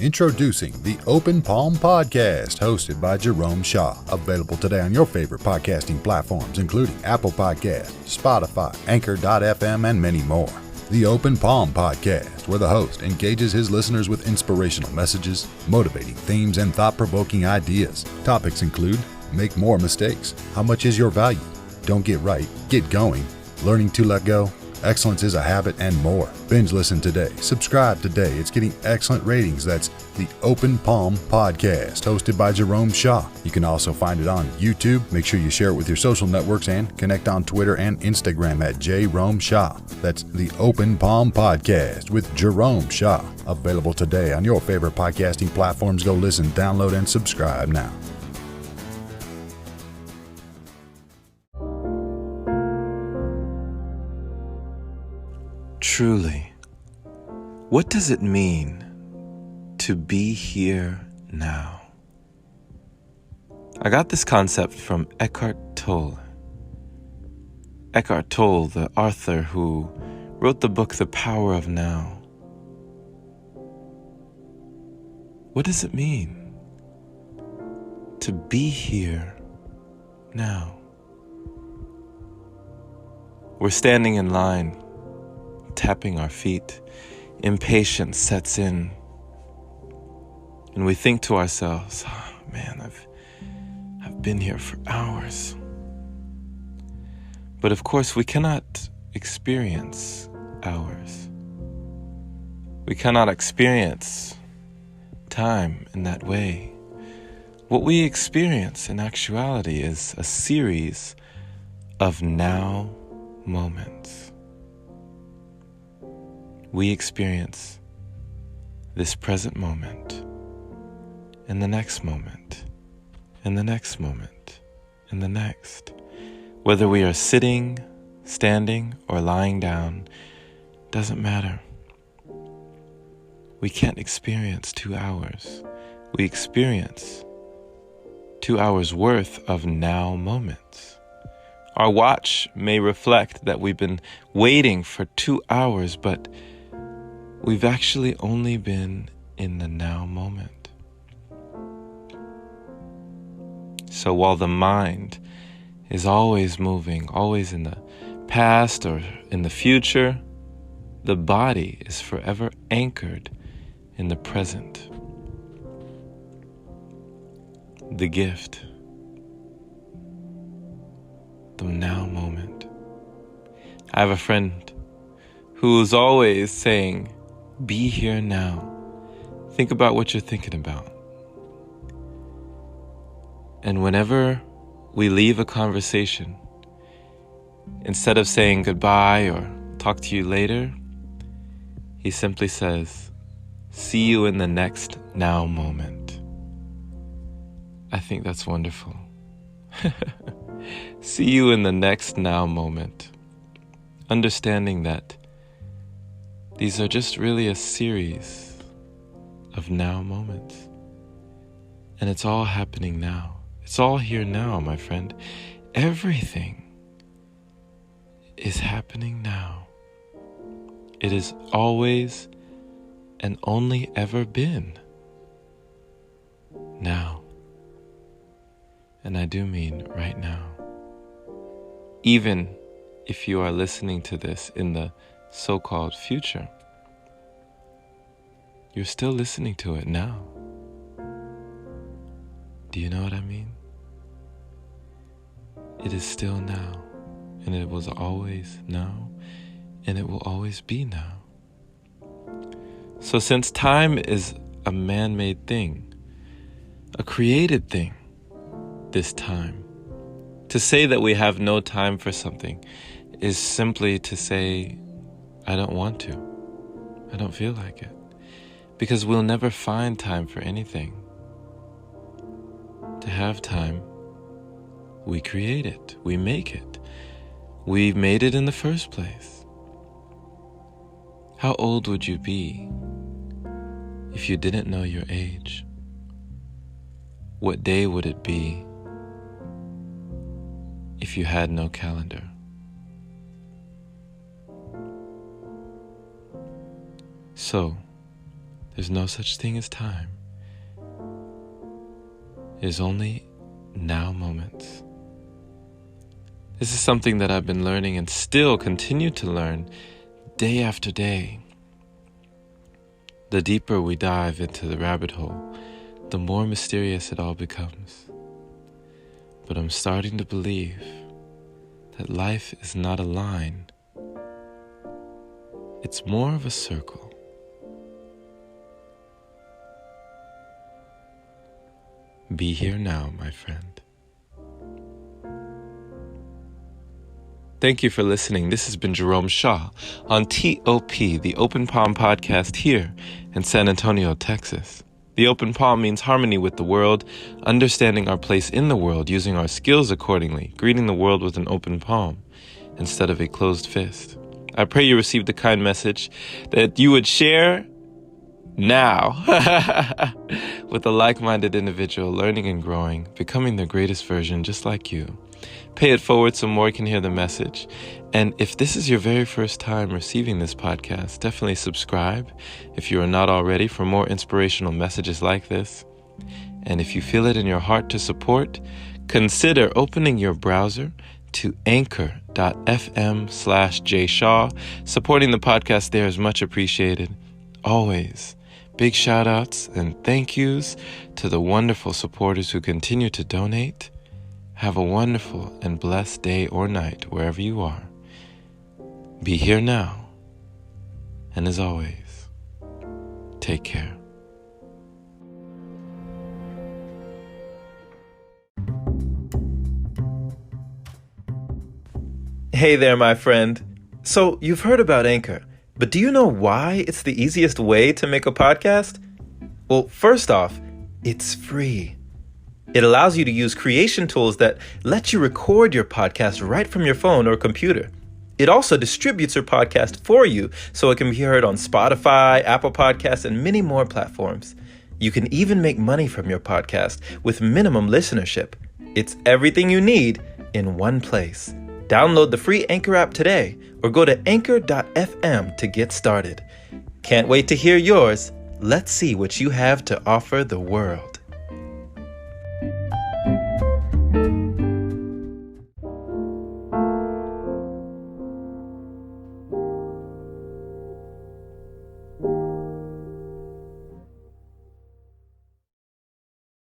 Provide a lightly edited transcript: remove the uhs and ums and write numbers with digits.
Introducing the Open Palm Podcast, hosted by Jerome Shaw. Available today on your favorite podcasting platforms, including Apple Podcasts, Spotify, Anchor.fm, and many more. The Open Palm Podcast, where the host engages his listeners with inspirational messages, motivating themes, and thought-provoking ideas. Topics include: make more mistakes, how much is your value, don't get right, get going, learning to let go, excellence is a habit, and more. Binge listen today. Subscribe today. It's getting excellent ratings. That's the Open Palm Podcast, hosted by Jerome Shaw. You can also find it on YouTube. Make sure you share it with your social networks and connect on Twitter and Instagram at Jerome Shaw. That's the Open Palm Podcast with Jerome Shaw. Available today on your favorite podcasting platforms. Go listen, download, and subscribe now. Truly, what does it mean to be here now? I got this concept from Eckhart Tolle. Eckhart Tolle, the author who wrote the book The Power of Now. What does it mean to be here now? We're standing in line, tapping our feet. Impatience sets in, and we think to ourselves, "Oh, man, I've been here for hours." But of course, we cannot experience hours. We cannot experience time in that way. What we experience in actuality is a series of now moments. We experience this present moment, and the next moment, and the next moment, and the next. Whether we are sitting, standing, or lying down, doesn't matter. We can't experience 2 hours. We experience 2 hours worth of now moments. Our watch may reflect that we've been waiting for 2 hours, but we've actually only been in the now moment. So while the mind is always moving, always in the past or in the future, the body is forever anchored in the present. The gift, the now moment. I have a friend who's always saying, "Be here now. Think about what you're thinking about." And whenever we leave a conversation, instead of saying goodbye or talk to you later, he simply says, "See you in the next now moment." I think that's wonderful. See you in the next now moment. Understanding that these are just really a series of now moments. And it's all happening now. It's all here now, my friend. Everything is happening now. It has always and only ever been now. And I do mean right now. Even if you are listening to this in the so-called future, you're still listening to it now. Do you know what I mean? It is still now, and it was always now, and it will always be now. So since time is a man-made thing, a created thing, this time, to say that we have no time for something is simply to say, I don't want to. I don't feel like it. Because we'll never find time for anything. To have time, we create it. We make it. We made it in the first place. How old would you be if you didn't know your age? What day would it be if you had no calendar? So, There's no such thing as time. It is only now moments. This is something that I've been learning and still continue to learn day after day. The deeper we dive into the rabbit hole, the more mysterious it all becomes. But I'm starting to believe that life is not a line. It's more of a circle. Be here now, my friend. Thank you for listening. This has been Jerome Shaw on TOP, the Open Palm Podcast here in San Antonio, Texas. The open palm means harmony with the world, understanding our place in the world, using our skills accordingly, greeting the world with an open palm instead of a closed fist. I pray you received the kind message that you would share now with a like-minded individual, learning and growing, becoming their greatest version just like you. Pay it forward so more can hear the message. And if this is your very first time receiving this podcast, definitely subscribe if you are not already for more inspirational messages like this. And if you feel it in your heart to support, consider opening your browser to anchor.fm/jshaw. Supporting the podcast there is much appreciated. Always. Big shout outs and thank yous to the wonderful supporters who continue to donate. Have a wonderful and blessed day or night wherever you are. Be here now. And as always, take care. Hey there, my friend. So you've heard about Anchor, but do you know why it's the easiest way to make a podcast? Well, first off, it's free. It allows you to use creation tools that let you record your podcast right from your phone or computer. It also distributes your podcast for you so it can be heard on Spotify, Apple Podcasts, and many more platforms. You can even make money from your podcast with minimum listenership. It's everything you need in one place. Download the free Anchor app today or go to anchor.fm to get started. Can't wait to hear yours. Let's see what you have to offer the world.